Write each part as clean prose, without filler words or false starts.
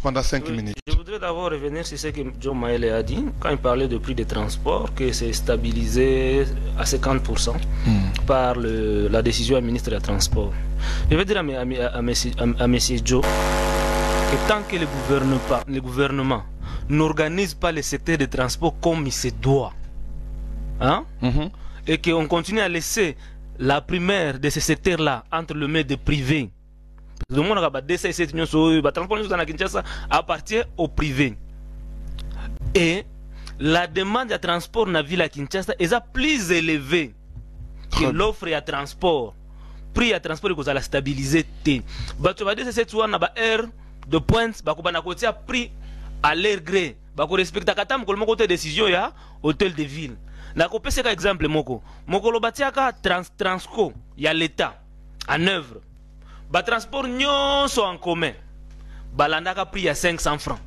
pendant 5 minutes. Je voudrais d'abord revenir sur ce que John Maele a dit quand il parlait de prix des transports, que c'est stabilisé à 50% par la décision du ministre des Transports. Je veux dire à M. Joe que tant que le gouvernement n'organise pas le secteur des transports comme il se doit, hein, et qu'on continue à laisser la primaire de ce secteur-là entre le main des privés, appartient au privé. Et la demande de transport dans la ville à Kinshasa est plus élevée que l'offre à transport. Prix à transport est la stabiliser. Tu vas dire c'est heure de pointe, prix à l'air gré. Respecte la décision ya hôtel de ville. Na ko pese ka exemple moko lo batiaka transco ya l'état en œuvre. Ba transport nyonso en commun. Balandaka prix à 500 francs.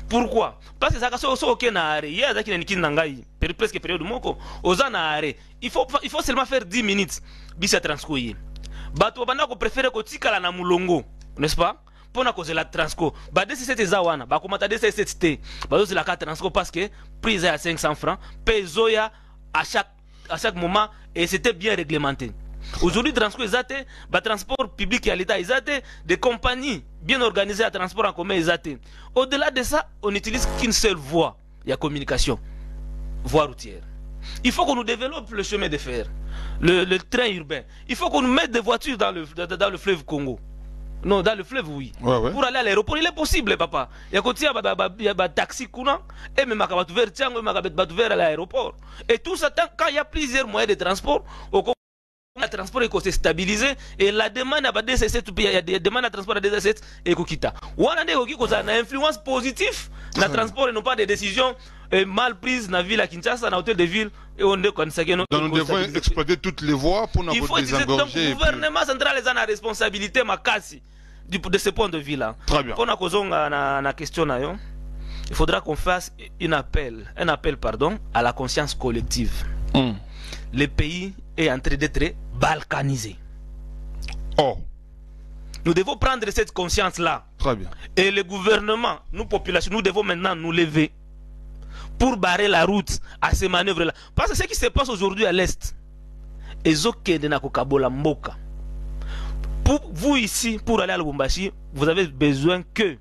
Pourquoi? Parce que ça so ok na arrêt. Il y a zaki na nikini nangai presque période moko oza na arrêt. Il faut seulement faire 10 minutes bisa transco yi. Bato banda ko préférer ko tikala na mulongo, n'est-ce pas? Pona cause la transco. Ba DC7 zawana, ba komata DC7T. Ba zo la carte transco parce que prise à 500 francs, pesoya à chaque moment et c'était bien réglementé. Aujourd'hui, transport exate, bah transport public et à l'État exate, des compagnies bien organisées à transport en commun exate. Au-delà de ça, on n'utilise qu'une seule voie, il y a communication, voie routière. Il faut qu'on nous développe le chemin de fer, le train urbain. Il faut qu'on nous mette des voitures dans le fleuve Congo. Non, dans le fleuve, oui. Ouais. Pour aller à l'aéroport, il est possible, papa. Il y a des taxis courants, et même à l'aéroport. Et tout ça, quand il y a plusieurs moyens de transport, le transport est stabilisé et la demande à DC7, il y a des demandes à transport à DC7 et Kokita. On a une influence positive dans le transport et non pas des décisions mal prises dans la ville à Kinshasa, dans l'hôtel de ville. Et on donc nous devons exploiter toutes les voies pour nous désengorger. Le gouvernement central est en responsabilité de ce point de vue-là. Très bien. Pour la question, il faudra qu'on fasse un appel à la conscience collective. Le pays est en train d'être balkanisé. Oh. Nous devons prendre cette conscience-là. Très bien. Et le gouvernement, nous, population, nous devons maintenant nous lever pour barrer la route à ces manœuvres-là. Parce que ce qui se passe aujourd'hui à l'Est, pour vous ici, pour aller à Lubumbashi, vous avez besoin que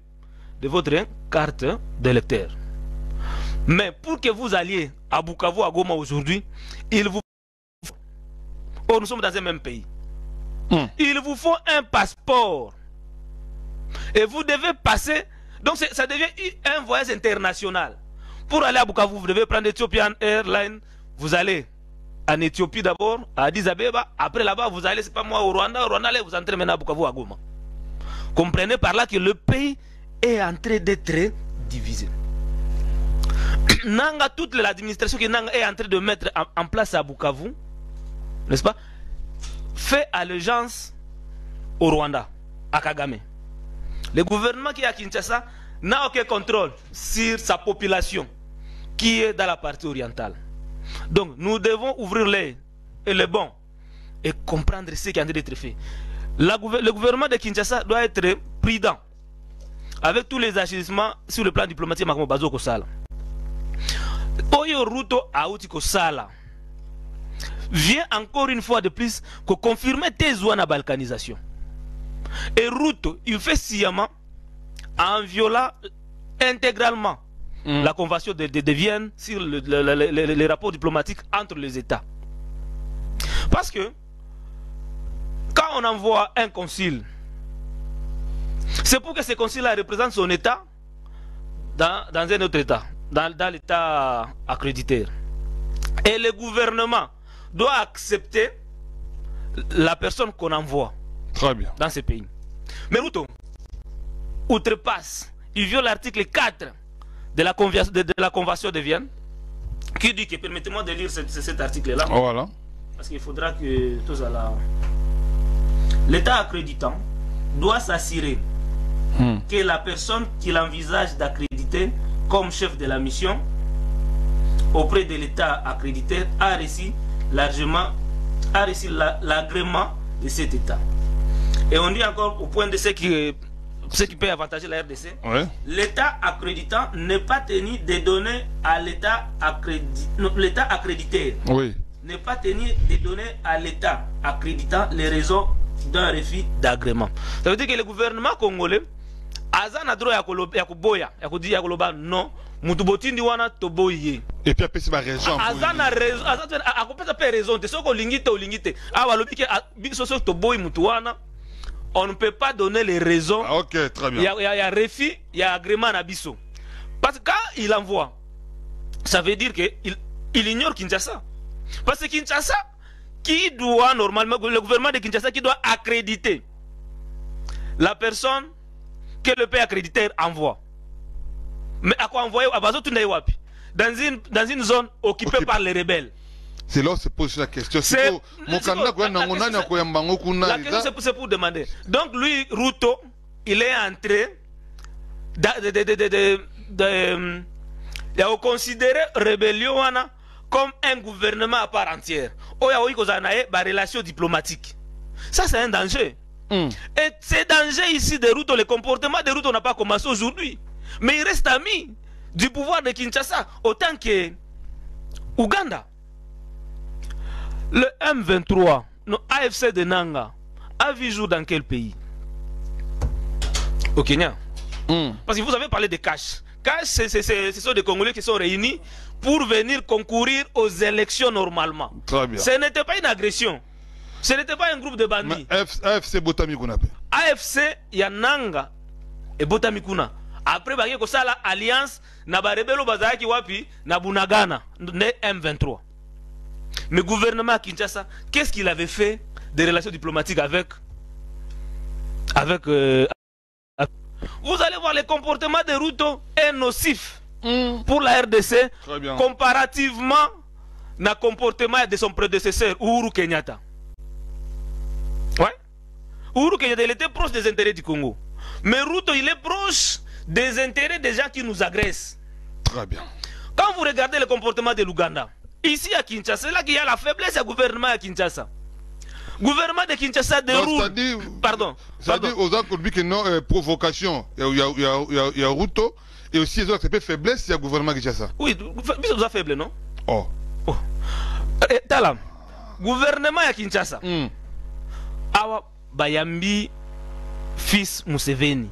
de votre carte d'électeur. Mais pour que vous alliez à Bukavu, à Goma aujourd'hui, il vous faut... Oh, nous sommes dans un même pays. Il vous faut un passeport. Et vous devez passer... Donc ça devient un voyage international. Pour aller à Bukavu, vous devez prendre Ethiopian Airlines. Vous allez en Éthiopie d'abord, à Addis Abeba. Après là-bas, vous allez, c'est pas moi, au Rwanda. Au Rwanda, vous entrez maintenant à Bukavu, à Goma. Comprenez par là que le pays est en train d'être divisé. Nanga, toute l'administration que Nanga est en train de mettre en place à Bukavu, n'est-ce pas, fait allégeance au Rwanda, à Kagame. Le gouvernement qui est à Kinshasa n'a aucun contrôle sur sa population qui est dans la partie orientale. Donc nous devons ouvrir les bons et comprendre ce qui est en train d'être fait. Le gouvernement de Kinshasa doit être prudent avec tous les agissements sur le plan diplomatique. Oyo Ruto Aouti Kosala vient encore une fois de plus que confirmer tes zones à balkanisation. Et Ruto, il fait sciemment en violant intégralement la convention de Vienne sur les rapports diplomatiques entre les États. Parce que quand on envoie un consul, c'est pour que ce consul-là représente son État dans un autre État, dans l'État accrédité. Et le gouvernement doit accepter la personne qu'on envoie. Très bien. Dans ce pays. Mais Ruto outrepasse, il viole l'article 4 de la Convention de Vienne, qui dit que, permettez-moi de lire cet article-là. Voilà. Parce qu'il faudra que tous à la... L'État accréditant doit s'assurer que la personne qu'il envisage d'accréditer comme chef de la mission auprès de l'État accrédité a reçu l'agrément de cet État. Et on dit encore au point de ce qui ce qui peut avantager la RDC, Ouais. l'État accréditant n'est pas tenu de donner à l'État l'État accrédité. Oui. N'est pas tenu de donner à l'État accréditant les raisons d'un refus d'agrément. Ça veut dire que le gouvernement congolais a un droit à kuboya, à dire non, mutubotindi wana toboye. Et puis après c'est ma raison. Azana raison, a pas raison, de ce qu'on lingite ou lingite. Ah walobi que biso toboy mutuana. On ne peut pas donner les raisons. Ah, ok, très bien. Il y a refus, il y a agrément à Bisso. Parce que quand il envoie, ça veut dire qu'il ignore Kinshasa. Parce que Kinshasa, qui doit normalement, le gouvernement de Kinshasa qui doit accréditer la personne que le pays accréditaire envoie. Mais à quoi envoyer dans une zone occupée par les rebelles. C'est là où se pose la question. C'est pour demander. Donc lui, Ruto, il est entré de considérer rébellion comme un gouvernement à part entière. Il y a une relation diplomatique. Ça, c'est un danger. Et ce danger ici de Ruto, le comportement de Ruto n'a pas commencé aujourd'hui. Mais il reste ami du pouvoir de Kinshasa autant que Ouganda. Le M23, le AFC de Nanga, a vu jour dans quel pays? Au Kenya. Parce que vous avez parlé de Cash. Cash, ce sont des Congolais qui sont réunis pour venir concourir aux élections normalement. Très bien. Ce n'était pas une agression. Ce n'était pas un groupe de bandits. Mais AFC Botamikuna. AFC, il y a Nanga et Botamikuna. Après, il y a une alliance, na barebelo bazaki wapi, na Bunagana, ne M23. Mais le gouvernement Kinshasa, qu'est-ce qu'il avait fait des relations diplomatiques avec vous allez voir le comportement de Ruto est nocif pour la RDC comparativement au comportement de son prédécesseur Uhuru Kenyatta. Ouais. Uhuru Kenyatta, il était proche des intérêts du Congo. Mais Ruto, il est proche des intérêts des gens qui nous agressent. Très bien. Quand vous regardez le comportement de l'Ouganda, ici à Kinshasa, c'est là qu'il y a la faiblesse du gouvernement à Kinshasa. Le gouvernement de Kinshasa déroule. Pardon. C'est-à-dire aux autres qui non provocation, il y a Ruto, et aussi les autres faiblesse, il y a le gouvernement de Kinshasa. Oui, vous êtes faible, non? Oh. Talam, gouvernement à Kinshasa. Awa Bayambi, fils Museveni.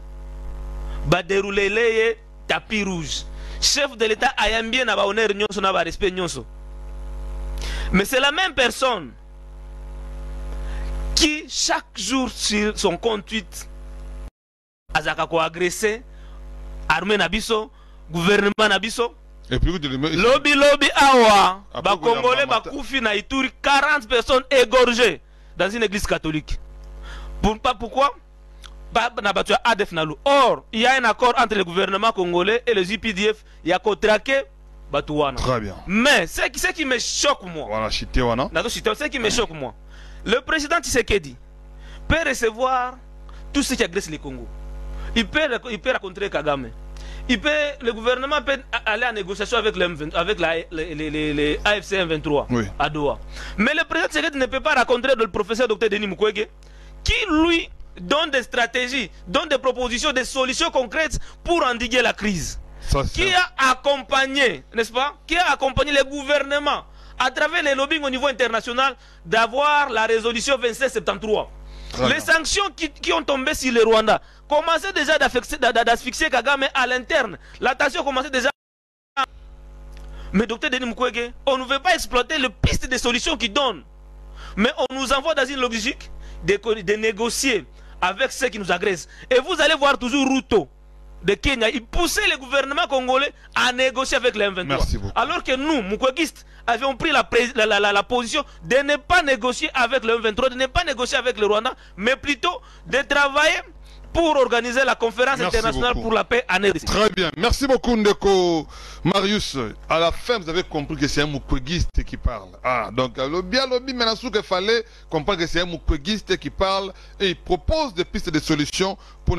Ba dérouler les tapis rouge. Chef de l'État Ayambi n'a pas honneur nyonso n'a pas respect nyonso. Mais c'est la même personne qui chaque jour sur son compte tweet azaka ko agressé armée nabiso gouvernement nabiso et puis lobby awa ba congolais ba koufi na Ituri 40 personnes égorgées dans une église catholique. Pourquoi? Or, il y a un accord entre le gouvernement congolais et les UPDF. Il y a contraqué Batouana. Très bien. Mais ce qui me choque, moi, voilà, ce qui me choque, moi, le président Tshisekedi peut recevoir tout ce qui agresse le Congo. Il peut rencontrer Kagame. Le gouvernement peut aller en négociation avec les AFC M23 à Doha. Mais le président Tshisekedi ne peut pas rencontrer le professeur Dr Denis Mukwege qui, lui, donne des stratégies, donne des propositions, des solutions concrètes pour endiguer la crise. Qui a accompagné, n'est-ce pas, qui a accompagné le gouvernement à travers les lobbying au niveau international d'avoir la résolution 2773. Les sanctions qui ont tombé sur le Rwanda commençaient déjà d'asphyxier Kagame à l'interne. La tension commençait déjà. Mais docteur Denis Mukwege, on ne veut pas exploiter le piste des solutions qu'il donne. Mais on nous envoie dans une logique de négocier avec ceux qui nous agressent. Et vous allez voir toujours Ruto de Kenya, il poussait le gouvernement congolais à négocier avec les M23. Alors que nous, Mukwegistes, avions pris la position de ne pas négocier avec le M23, de ne pas négocier avec le Rwanda, mais plutôt de travailler pour organiser la conférence internationale pour la paix en RDC. Très bien. Merci beaucoup, Ndeko Marius. À la fin, vous avez compris que c'est un Mukwegiste qui parle. Ah, donc, maintenant, ce qu'il fallait comprendre que c'est un Mukwegiste qui parle et il propose des pistes de solutions pour